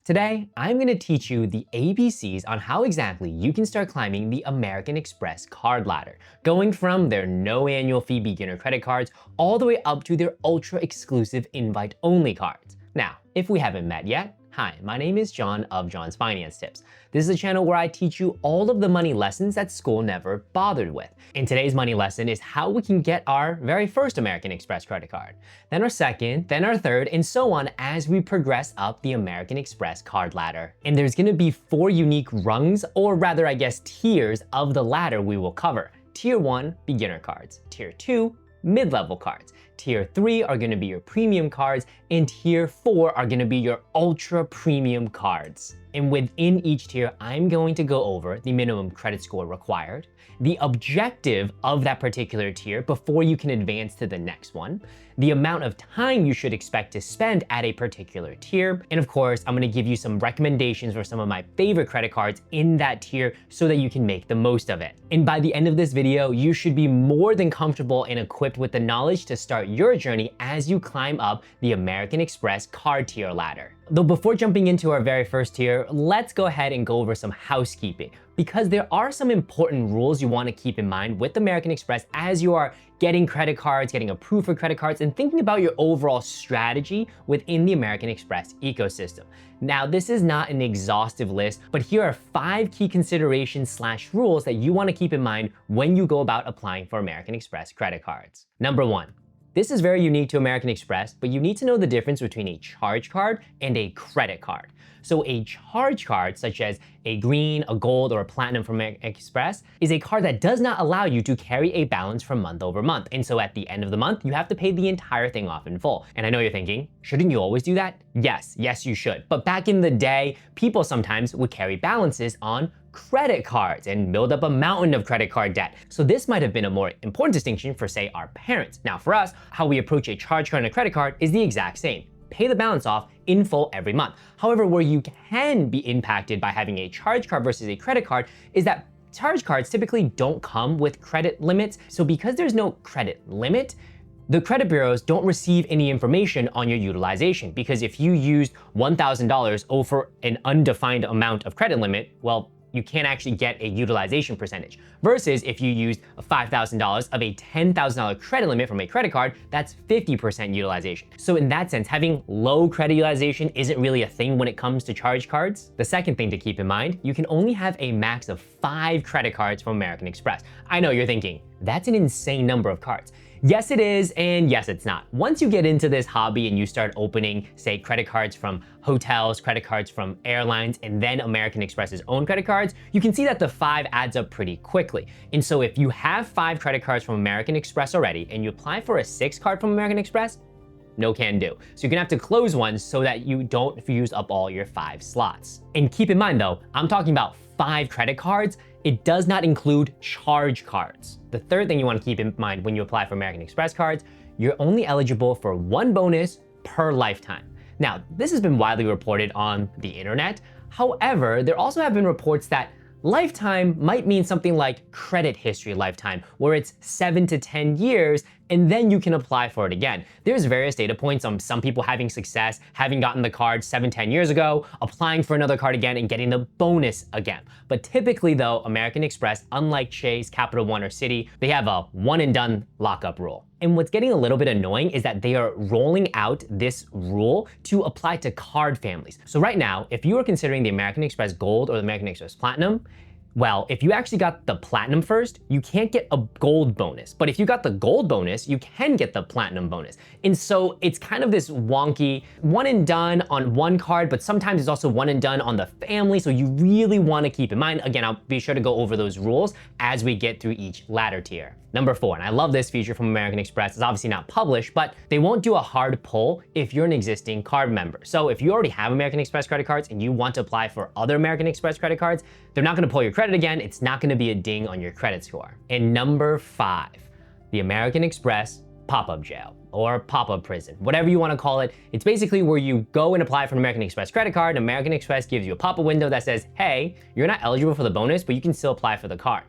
Today, I'm going to teach you the ABCs on how exactly you can start climbing the American Express card ladder, going from their no annual fee beginner credit cards all the way up to their ultra exclusive invite only cards. Now, if we haven't met yet, hi, my name is John of John's Finance Tips. This is a channel where I teach you all of the money lessons that school never bothered with. And today's money lesson is how we can get our very first American Express credit card, then our second, then our third, and so on as we progress up the American Express card ladder. And there's gonna be 4 unique rungs, or rather I guess tiers of the ladder we will cover. Tier 1, beginner cards. Tier 2, mid-level cards. Tier 3 are gonna be your premium cards, and Tier 4 are gonna be your ultra premium cards. And within each tier, I'm going to go over the minimum credit score required, the objective of that particular tier before you can advance to the next one, the amount of time you should expect to spend at a particular tier, and of course, I'm gonna give you some recommendations for some of my favorite credit cards in that tier so that you can make the most of it. And by the end of this video, you should be more than comfortable and equipped with the knowledge to start your journey as you climb up the American Express card tier ladder. Though before jumping into our very first tier, let's go ahead and go over some housekeeping, because there are some important rules you want to keep in mind with American Express as you are getting credit cards, getting approved for credit cards, and thinking about your overall strategy within the American Express ecosystem. Now, this is not an exhaustive list, but here are 5 key considerations/rules that you want to keep in mind when you go about applying for American Express credit cards. Number 1. This is very unique to American Express, but you need to know the difference between a charge card and a credit card. So a charge card, such as a green, a gold, or a platinum from American Express, is a card that does not allow you to carry a balance from month over month. And so at the end of the month, you have to pay the entire thing off in full. And I know you're thinking, shouldn't you always do that? Yes, you should. But back in the day, people sometimes would carry balances on credit cards and build up a mountain of credit card debt. So this might have been a more important distinction for, say, our parents. Now for us, how we approach a charge card and a credit card is the exact same. Pay the balance off in full every month. However, where you can be impacted by having a charge card versus a credit card is that charge cards typically don't come with credit limits. So because there's no credit limit, the credit bureaus don't receive any information on your utilization, because if you used $1,000 over an undefined amount of credit limit, well, you can't actually get a utilization percentage. Versus if you used $5,000 of a $10,000 credit limit from a credit card, that's 50% utilization. So in that sense, having low credit utilization isn't really a thing when it comes to charge cards. The second thing to keep in mind, you can only have a max of 5 credit cards from American Express. I know you're thinking, that's an insane number of cards. Yes, it is, and yes, it's not. Once you get into this hobby and you start opening, say, credit cards from hotels, credit cards from airlines, and then American Express's own credit cards, you can see that the 5 adds up pretty quickly. And so if you have 5 credit cards from American Express already and you apply for a 6th card from American Express, no can do. So you're gonna have to close one so that you don't use up all your 5 slots. And keep in mind though, I'm talking about 5 credit cards. It does not include charge cards. The third thing you want to keep in mind when you apply for American Express cards, you're only eligible for 1 bonus per lifetime. Now, this has been widely reported on the internet. However, there also have been reports that lifetime might mean something like credit history lifetime, where it's 7 to 10 years, and then you can apply for it again. There's various data points on some people having success, having gotten the card 7, 10 years ago, applying for another card again and getting the bonus again. But typically though, American Express, unlike Chase, Capital One, or Citi, they have a one and done lockup rule. And what's getting a little bit annoying is that they are rolling out this rule to apply to card families. So right now, if you are considering the American Express Gold or the American Express Platinum, well, if you actually got the Platinum first, you can't get a Gold bonus. But if you got the Gold bonus, you can get the Platinum bonus. And so it's kind of this wonky one and done on one card, but sometimes it's also one and done on the family. So you really want to keep in mind, again, I'll be sure to go over those rules as we get through each ladder tier. Number 4, and I love this feature from American Express. It's obviously not published, but they won't do a hard pull if you're an existing card member. So if you already have American Express credit cards and you want to apply for other American Express credit cards, they're not going to pull your credit again. It's not going to be a ding on your credit score. And number 5, the American Express pop-up jail or pop-up prison, whatever you want to call it. It's basically where you go and apply for an American Express credit card, and American Express gives you a pop-up window that says, hey, you're not eligible for the bonus, but you can still apply for the card.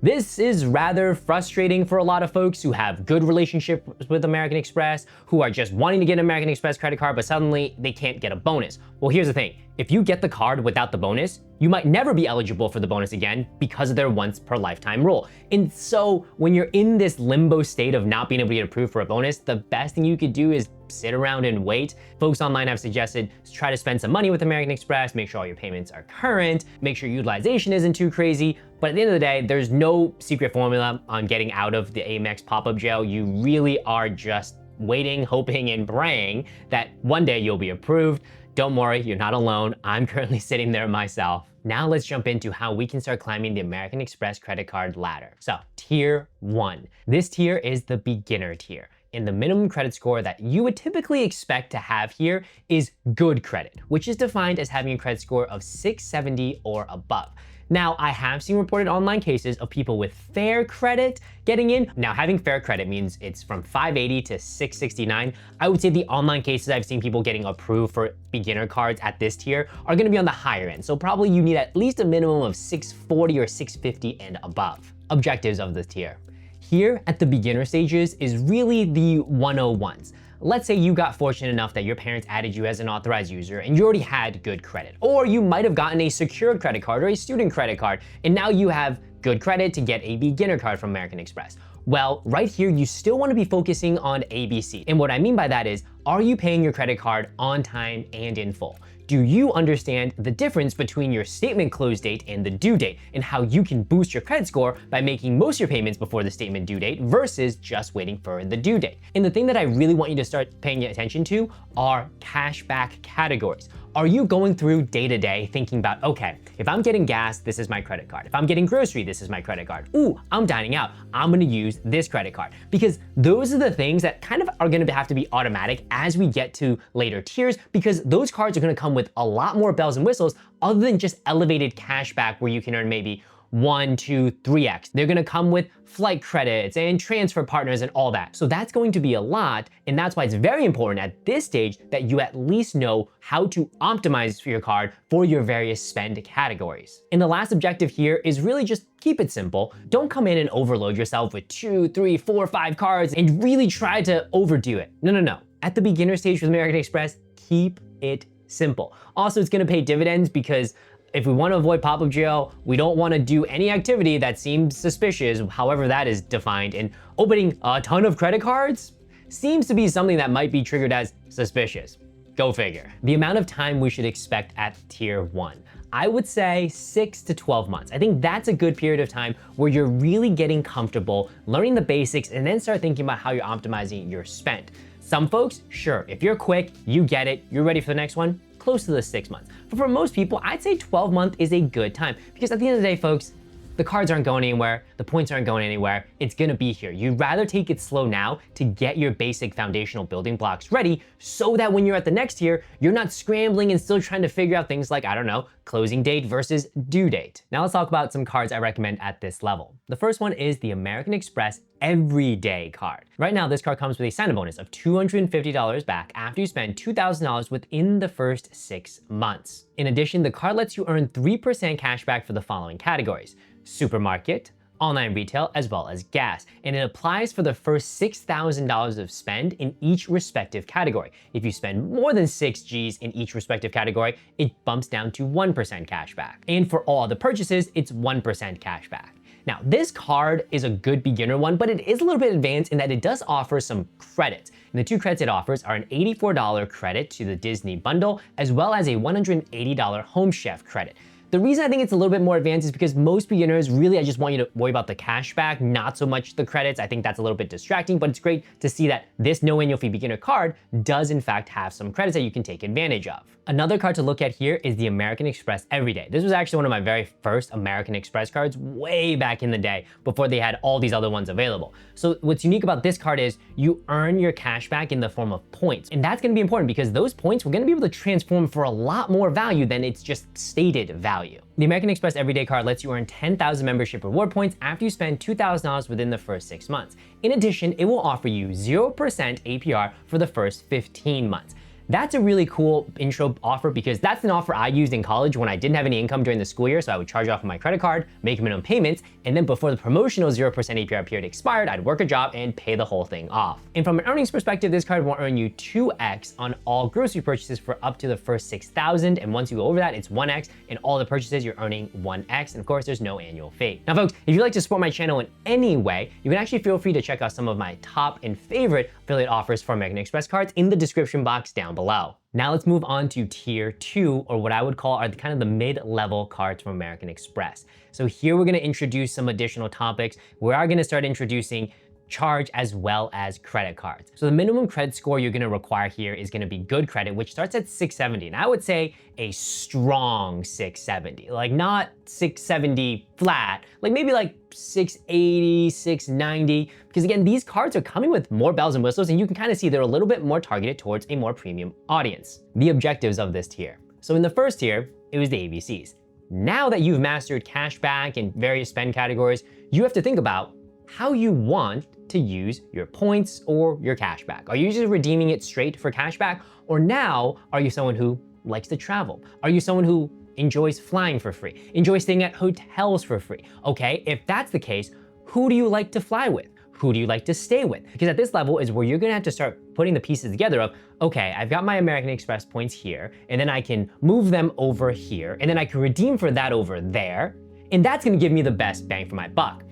This is rather frustrating for a lot of folks who have good relationships with American Express, who are just wanting to get an American Express credit card, but suddenly they can't get a bonus. Well, here's the thing. If you get the card without the bonus, you might never be eligible for the bonus again because of their once per lifetime rule. And so when you're in this limbo state of not being able to get approved for a bonus, the best thing you could do is sit around and wait. Folks online have suggested try to spend some money with American Express, make sure all your payments are current, make sure utilization isn't too crazy. But at the end of the day, there's no secret formula on getting out of the Amex pop-up jail. You really are just waiting, hoping, and praying that one day you'll be approved. Don't worry, you're not alone. I'm currently sitting there myself. Now let's jump into how we can start climbing the American Express credit card ladder. So, tier 1. This tier is the beginner tier. And the minimum credit score that you would typically expect to have here is good credit, which is defined as having a credit score of 670 or above. Now, I have seen reported online cases of people with fair credit getting in. Now, having fair credit means it's from 580 to 669. I would say the online cases I've seen people getting approved for beginner cards at this tier are gonna be on the higher end. So probably you need at least a minimum of 640 or 650 and above. Objectives of this tier. Here at the beginner stages is really the 101s. Let's say you got fortunate enough that your parents added you as an authorized user and you already had good credit. Or you might have gotten a secured credit card or a student credit card, and now you have good credit to get a beginner card from American Express. Well, right here, you still want to be focusing on ABC. And what I mean by that is, are you paying your credit card on time and in full? Do you understand the difference between your statement close date and the due date, and how you can boost your credit score by making most of your payments before the statement due date versus just waiting for the due date? And the thing that I really want you to start paying attention to are cashback categories. Are you going through day to day thinking about, okay, if I'm getting gas, this is my credit card. If I'm getting grocery, this is my credit card. Ooh, I'm dining out, I'm gonna use this credit card. Because those are the things that kind of are gonna have to be automatic as we get to later tiers, because those cards are gonna come with a lot more bells and whistles other than just elevated cashback where you can earn maybe 1, 2, 3x. They're gonna come with flight credits and transfer partners and all that. So that's going to be a lot, and that's why it's very important at this stage that you at least know how to optimize for your card for your various spend categories. And the last objective here is really just keep it simple. Don't come in and overload yourself with 2, 3, 4, 5 cards and really try to overdo it. No. At the beginner stage with American Express, keep it simple. Also, it's gonna pay dividends because if we want to avoid pop-up jail, we don't want to do any activity that seems suspicious, however that is defined, and opening a ton of credit cards seems to be something that might be triggered as suspicious. Go figure. The amount of time we should expect at tier 1. I would say 6 to 12 months. I think that's a good period of time where you're really getting comfortable, learning the basics, and then start thinking about how you're optimizing your spend. Some folks, sure, if you're quick, you get it, you're ready for the next one, close to the 6 months. But for most people, I'd say 12 months is a good time, because at the end of the day, folks, the cards aren't going anywhere, the points aren't going anywhere, it's gonna be here. You'd rather take it slow now to get your basic foundational building blocks ready so that when you're at the next tier, you're not scrambling and still trying to figure out things like, I don't know, closing date versus due date. Now let's talk about some cards I recommend at this level. The first one is the American Express Everyday card. Right now, this card comes with a sign-up bonus of $250 back after you spend $2,000 within the first 6 months. In addition, the card lets you earn 3% cash back for the following categories: supermarket, online retail, as well as gas. And it applies for the first $6,000 of spend in each respective category. If you spend more than 6 Gs in each respective category, it bumps down to 1% cash back. And for all other purchases, it's 1% cash back. Now, this card is a good beginner one, but it is a little bit advanced in that it does offer some credits. And the 2 credits it offers are an $84 credit to the Disney bundle, as well as a $180 Home Chef credit. The reason I think it's a little bit more advanced is because most beginners, really, I just want you to worry about the cashback, not so much the credits. I think that's a little bit distracting, but it's great to see that this no annual fee beginner card does in fact have some credits that you can take advantage of. Another card to look at here is the American Express Everyday. This was actually one of my very first American Express cards way back in the day before they had all these other ones available. So what's unique about this card is you earn your cashback in the form of points. And that's gonna be important because those points we're gonna be able to transform for a lot more value than it's just stated value. The American Express Everyday card lets you earn 10,000 membership reward points after you spend $2,000 within the first 6 months. In addition, it will offer you 0% APR for the first 15 months. That's a really cool intro offer because that's an offer I used in college when I didn't have any income during the school year. So I would charge off my credit card, make minimum payments, and then before the promotional 0% APR period expired, I'd work a job and pay the whole thing off. And from an earnings perspective, this card will earn you 2x on all grocery purchases for up to the first 6,000. And once you go over that, it's 1x, and all the purchases you're earning 1x. And of course, there's no annual fee. Now, folks, if you'd like to support my channel in any way, you can actually feel free to check out some of my top and favorite affiliate offers for American Express cards in the description box down below. Now let's move on to tier 2, or what I would call are kind of the mid-level cards from American Express. So here we're gonna introduce some additional topics. We are gonna start introducing charge as well as credit cards. So the minimum credit score you're gonna require here is gonna be good credit, which starts at 670. And I would say a strong 670, like not 670 flat, like maybe like 680, 690, because again, these cards are coming with more bells and whistles, and you can kind of see they're a little bit more targeted towards a more premium audience. The objectives of this tier. So in the first tier, it was the ABCs. Now that you've mastered cashback and various spend categories, you have to think about how you want to use your points or your cashback. Are you just redeeming it straight for cashback? Or now, are you someone who likes to travel? Are you someone who enjoys flying for free, enjoys staying at hotels for free? Okay, if that's the case, who do you like to fly with? Who do you like to stay with? Because at this level is where you're gonna have to start putting the pieces together of, okay, I've got my American Express points here, and then I can move them over here, and then I can redeem for that over there, and that's gonna give me the best bang for my buck.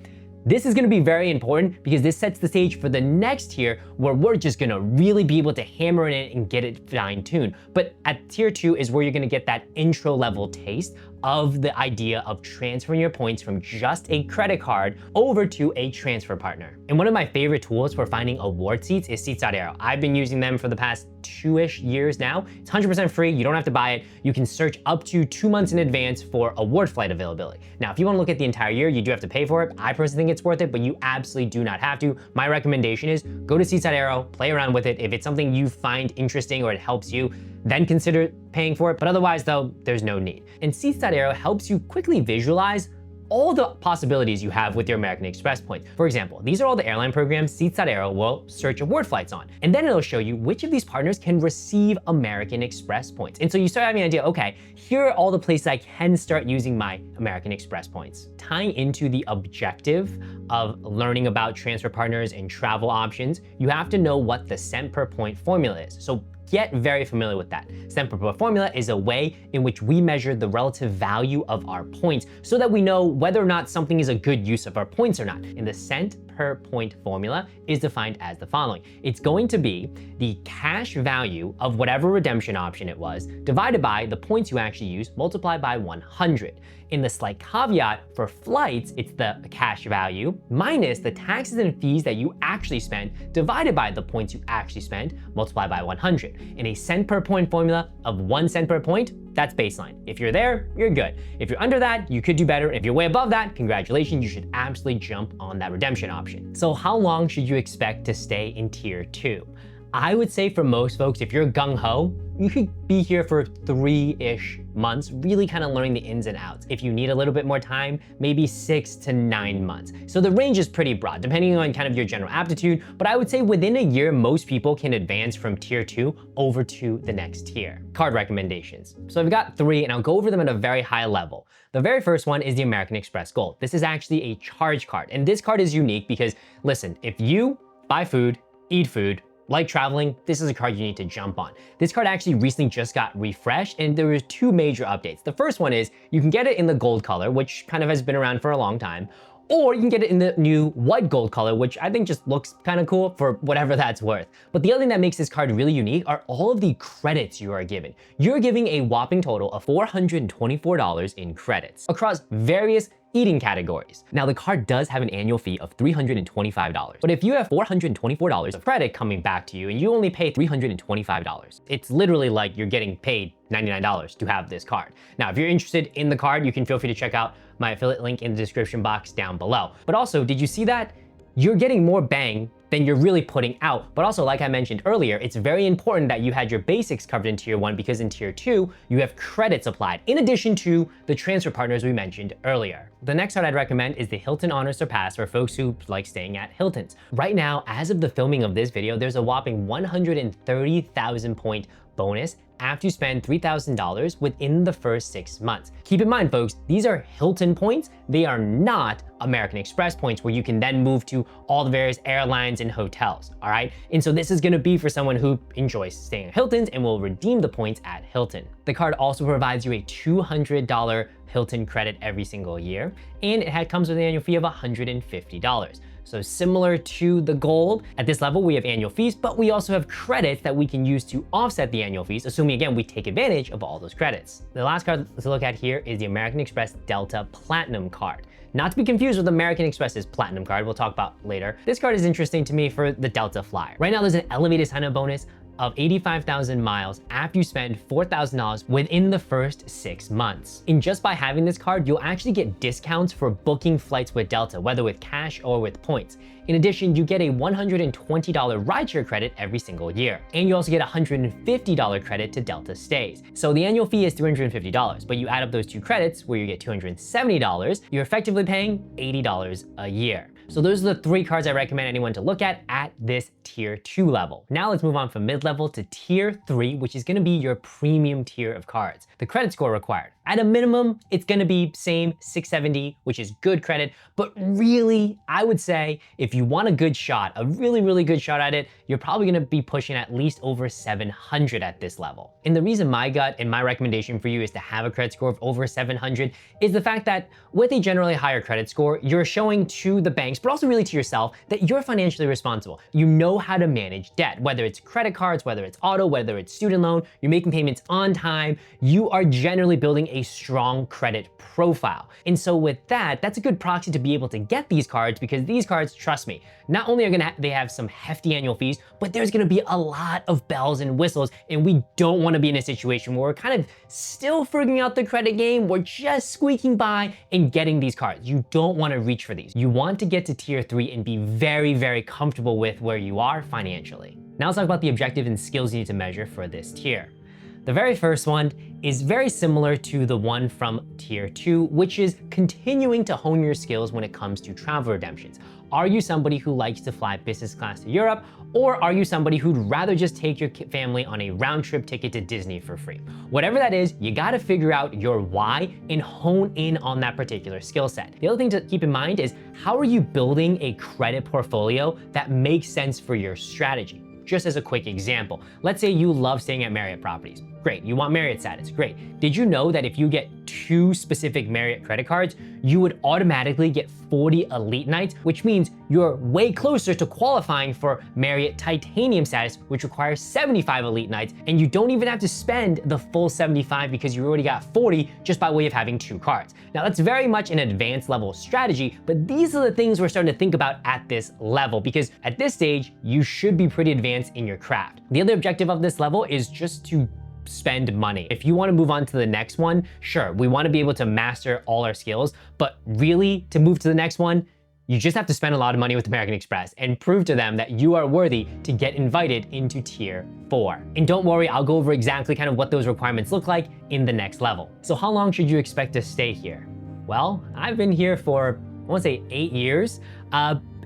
This is gonna be very important because this sets the stage for the next tier where we're just gonna really be able to hammer it in and get it fine-tuned. But at tier 2 is where you're gonna get that intro level taste of the idea of transferring your points from just a credit card over to a transfer partner. And one of my favorite tools for finding award seats is Seats.Aero. I've been using them for the past 2-ish years now. It's 100% free, you don't have to buy it. You can search up to 2 months in advance for award flight availability. Now, if you wanna look at the entire year, you do have to pay for it. I personally think it's worth it, but you absolutely do not have to. My recommendation is go to Seats.Aero, play around with it. If it's something you find interesting or it helps you, then consider paying for it. But otherwise though, there's no need. And Seats.Aero helps you quickly visualize all the possibilities you have with your American Express points. For example, these are all the airline programs Seats.Aero will search award flights on. And then it'll show you which of these partners can receive American Express points. And so you start having an idea, okay, here are all the places I can start using my American Express points. Tying into the objective of learning about transfer partners and travel options, you have to know what the cent per point formula is. So get very familiar with that. Cent per point formula is a way in which we measure the relative value of our points so that we know whether or not something is a good use of our points or not. And the cent per point formula is defined as the following. It's going to be the cash value of whatever redemption option it was divided by the points you actually use multiplied by 100. In the slight caveat for flights, it's the cash value minus the taxes and fees that you actually spend divided by the points you actually spend multiplied by 100. In a cent per point formula of 1 cent per point, that's baseline. If you're there, you're good. If you're under that, you could do better. If you're way above that, congratulations, you should absolutely jump on that redemption option. So how long should you expect to stay in tier 2? I would say for most folks, if you're gung-ho, you could be here for 3-ish months, really kind of learning the ins and outs. If you need a little bit more time, maybe 6 to 9 months. So the range is pretty broad, depending on kind of your general aptitude, but I would say within a year, most people can advance from tier 2 over to the next tier. Card recommendations. So I've got 3, and I'll go over them at a very high level. The very first one is the American Express Gold. This is actually a charge card, and this card is unique because, listen, if you buy food, eat food, like traveling, this is a card you need to jump on. This card actually recently just got refreshed, and there were 2 major updates. The first one is you can get it in the gold color, which kind of has been around for a long time, or you can get it in the new white gold color, which I think just looks kind of cool for whatever that's worth. But the other thing that makes this card really unique are all of the credits you are given. You're giving a whopping total of $424 in credits across various eating categories. Now the card does have an annual fee of $325, but if you have $424 of credit coming back to you and you only pay $325, it's literally like you're getting paid $99 to have this card. Now, if you're interested in the card, you can feel free to check out my affiliate link in the description box down below. But also, did you see that? You're getting more bang than you're really putting out. But also, like I mentioned earlier, it's very important that you had your basics covered in tier 1 because in tier 2, you have credits applied in addition to the transfer partners we mentioned earlier. The next card I'd recommend is the Hilton Honor Surpass for folks who like staying at Hiltons. Right now, as of the filming of this video, there's a whopping 130,000 point bonus after you spend $3,000 within the first 6 months. Keep in mind, folks, these are Hilton points. They are not American Express points where you can then move to all the various airlines and hotels, all right? And so this is gonna be for someone who enjoys staying at Hilton's and will redeem the points at Hilton. The card also provides you a $200 Hilton credit every single year, and it comes with an annual fee of $150. So similar to the Gold, at this level we have annual fees, but we also have credits that we can use to offset the annual fees, assuming again we take advantage of all those credits. The last card to look at here is the American Express Delta Platinum card. Not to be confused with American Express's Platinum card, we'll talk about later. This card is interesting to me for the Delta Flyer. Right now there's an elevated sign-up bonus of 85,000 miles after you spend $4,000 within the first 6 months. And just by having this card, you'll actually get discounts for booking flights with Delta, whether with cash or with points. In addition, you get a $120 rideshare credit every single year. And you also get a $150 credit to Delta stays. So the annual fee is $350, but you add up those two credits where you get $270, you're effectively paying $80 a year. So those are the 3 cards I recommend anyone to look at this tier 2 level. Now let's move on from mid-level to tier 3, which is gonna be your premium tier of cards. The credit score required. At a minimum, it's gonna be same 670, which is good credit, but really, I would say if you want a good shot, a really, really good shot at it, you're probably gonna be pushing at least over 700 at this level. And the reason my gut and my recommendation for you is to have a credit score of over 700 is the fact that with a generally higher credit score, you're showing to the banks, but also really to yourself, that you're financially responsible. You know how to manage debt, whether it's credit cards, whether it's auto, whether it's student loan, you're making payments on time, you are generally building a strong credit profile. And so with that, that's a good proxy to be able to get these cards, because these cards, trust me, not only are they have some hefty annual fees, but there's gonna be a lot of bells and whistles, and we don't wanna be in a situation where we're kind of still figuring out the credit game, we're just squeaking by and getting these cards. You don't wanna reach for these. You want to get to tier 3 and be very, very comfortable with where you are financially. Now let's talk about the objective and skills you need to measure for this tier. The very first one is very similar to the one from tier 2, which is continuing to hone your skills when it comes to travel redemptions. Are you somebody who likes to fly business class to Europe, or are you somebody who'd rather just take your family on a round trip ticket to Disney for free? Whatever that is, you gotta figure out your why and hone in on that particular skill set. The other thing to keep in mind is, how are you building a credit portfolio that makes sense for your strategy? Just as a quick example, let's say you love staying at Marriott properties. Great, you want Marriott status, great. Did you know that if you get 2 specific Marriott credit cards, you would automatically get 40 elite nights, which means you're way closer to qualifying for Marriott Titanium status, which requires 75 elite nights, and you don't even have to spend the full 75 because you already got 40 just by way of having 2 cards. Now that's very much an advanced level strategy, but these are the things we're starting to think about at this level, because at this stage, you should be pretty advanced in your craft. The other objective of this level is just to spend money. If you want to move on to the next one, sure, we want to be able to master all our skills, but really to move to the next one, you just have to spend a lot of money with American Express and prove to them that you are worthy to get invited into tier 4. And don't worry, I'll go over exactly kind of what those requirements look like in the next level. So how long should you expect to stay here? Well, I've been here for, I want to say 8 years.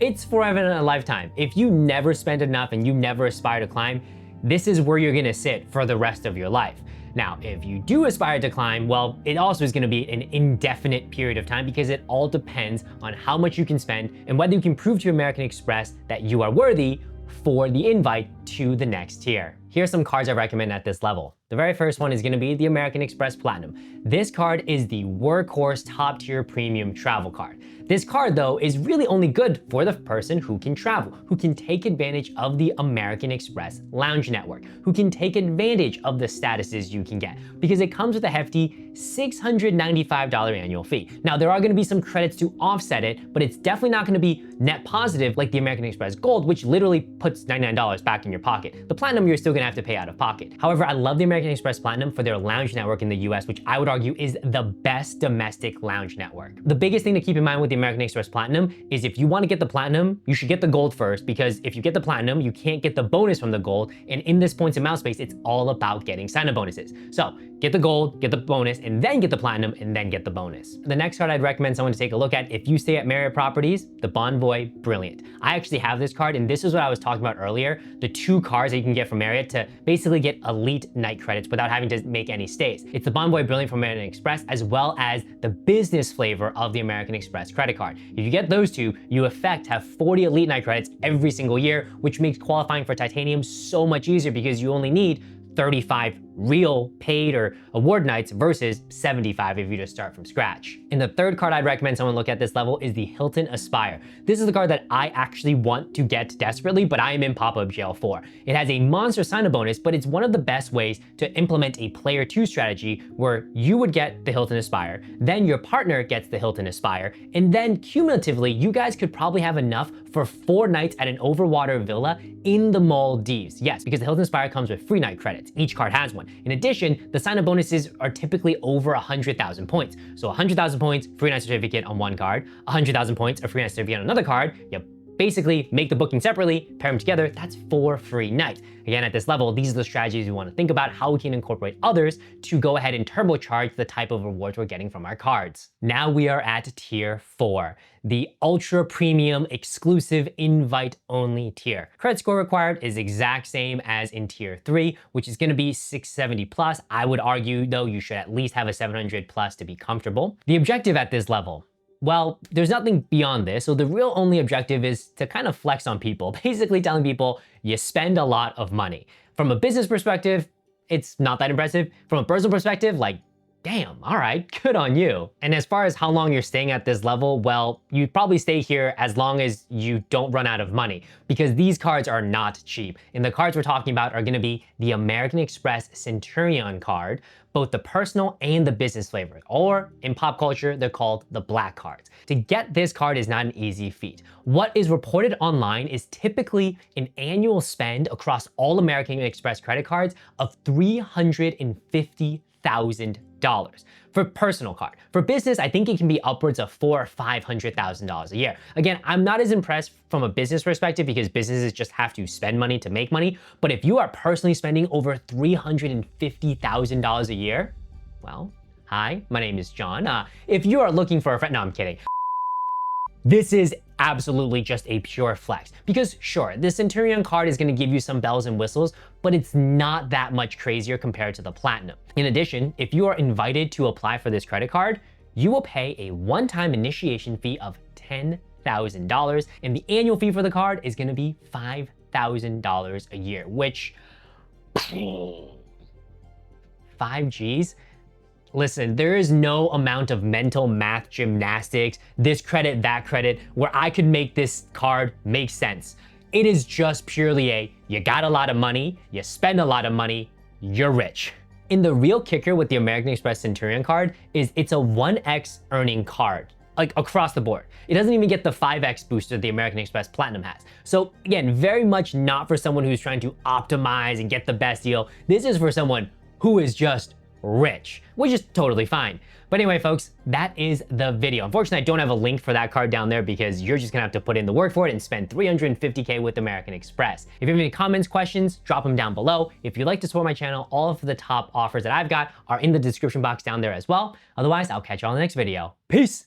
It's forever and a lifetime. If you never spend enough and you never aspire to climb, this is where you're gonna sit for the rest of your life. Now, if you do aspire to climb, well, it also is gonna be an indefinite period of time, because it all depends on how much you can spend and whether you can prove to American Express that you are worthy for the invite to the next tier. Here are some cards I recommend at this level. The very first one is gonna be the American Express Platinum. This card is the workhorse top tier premium travel card. This card though is really only good for the person who can travel, who can take advantage of the American Express lounge network, who can take advantage of the statuses you can get, because it comes with a hefty $695 annual fee. Now there are gonna be some credits to offset it, but it's definitely not gonna be net positive like the American Express Gold, which literally puts $99 back in your pocket. The Platinum, you're still gonna have to pay out of pocket. However, I love the American American Express Platinum for their lounge network in the US, which I would argue is the best domestic lounge network. The biggest thing to keep in mind with the American Express Platinum is if you want to get the Platinum, you should get the Gold first, because if you get the Platinum, you can't get the bonus from the Gold. And in this points and miles space, it's all about getting sign-up bonuses. So get the Gold, get the bonus, and then get the Platinum, and then get the bonus. The next card I'd recommend someone to take a look at if you stay at Marriott properties, the Bonvoy Brilliant. I actually have this card, and this is what I was talking about earlier, the 2 cards that you can get from Marriott to basically get elite night credits without having to make any stays. It's the Bonvoy Brilliant from American Express, as well as the business flavor of the American Express credit card. If you get those 2, you effect have 40 elite night credits every single year, which makes qualifying for titanium so much easier because you only need 35 real paid or award nights versus 75 if you just start from scratch. And the third card I'd recommend someone look at this level is the Hilton Aspire. This is the card that I actually want to get desperately, but I am in pop-up jail for. It has a monster sign-up bonus, but it's one of the best ways to implement a player 2 strategy where you would get the Hilton Aspire, then your partner gets the Hilton Aspire, and then cumulatively, you guys could probably have enough for 4 nights at an overwater villa in the Maldives. Yes, because the Hilton Aspire comes with free night credits. Each card has one. In addition, the sign-up bonuses are typically over 100,000 points. So 100,000 points, free night certificate on one card, 100,000 points, a free night certificate on another card. You basically make the booking separately, pair them together, that's 4 free nights. Again, at this level, these are the strategies we want to think about, how we can incorporate others to go ahead and turbocharge the type of rewards we're getting from our cards. Now we are at tier 4, the ultra premium exclusive invite only tier. Credit score required is exact same as in tier 3, which is going to be 670 plus. I would argue though, you should at least have a 700 plus to be comfortable. The objective at this level, well, there's nothing beyond this, so the real only objective is to kind of flex on people, basically telling people you spend a lot of money. From a business perspective, it's not that impressive. From a personal perspective, like, damn, all right, good on you. And as far as how long you're staying at this level, well, you'd probably stay here as long as you don't run out of money, because these cards are not cheap. And the cards we're talking about are gonna be the American Express Centurion card, both the personal and the business flavor, or in pop culture, they're called the black cards. To get this card is not an easy feat. What is reported online is typically an annual spend across all American Express credit cards of $350,000 for personal card. For business, I think it can be upwards of $400,000 or $500,000 a year. Again, I'm not as impressed from a business perspective because businesses just have to spend money to make money. But if you are personally spending over $350,000 a year, well, hi, my name is John. If you are looking for a friend, no, I'm kidding. This is absolutely just a pure flex because sure, the Centurion card is going to give you some bells and whistles, but it's not that much crazier compared to the Platinum. In addition, if you are invited to apply for this credit card, you will pay a one-time initiation fee of $10,000, and the annual fee for the card is going to be $5,000 a year, which 5 G's. Listen, there is no amount of mental math gymnastics, this credit, that credit, where I could make this card make sense. It is just purely you got a lot of money, you spend a lot of money, you're rich. And the real kicker with the American Express Centurion card is it's a 1x earning card, like across the board. It doesn't even get the 5x booster the American Express Platinum has. So again, very much not for someone who's trying to optimize and get the best deal. This is for someone who is just rich, which is totally fine. But anyway, folks, that is the video. Unfortunately, I don't have a link for that card down there because you're just gonna have to put in the work for it and spend $350K with American Express. If you have any comments, questions, drop them down below. If you'd like to support my channel, all of the top offers that I've got are in the description box down there as well. Otherwise, I'll catch you all in the next video. Peace.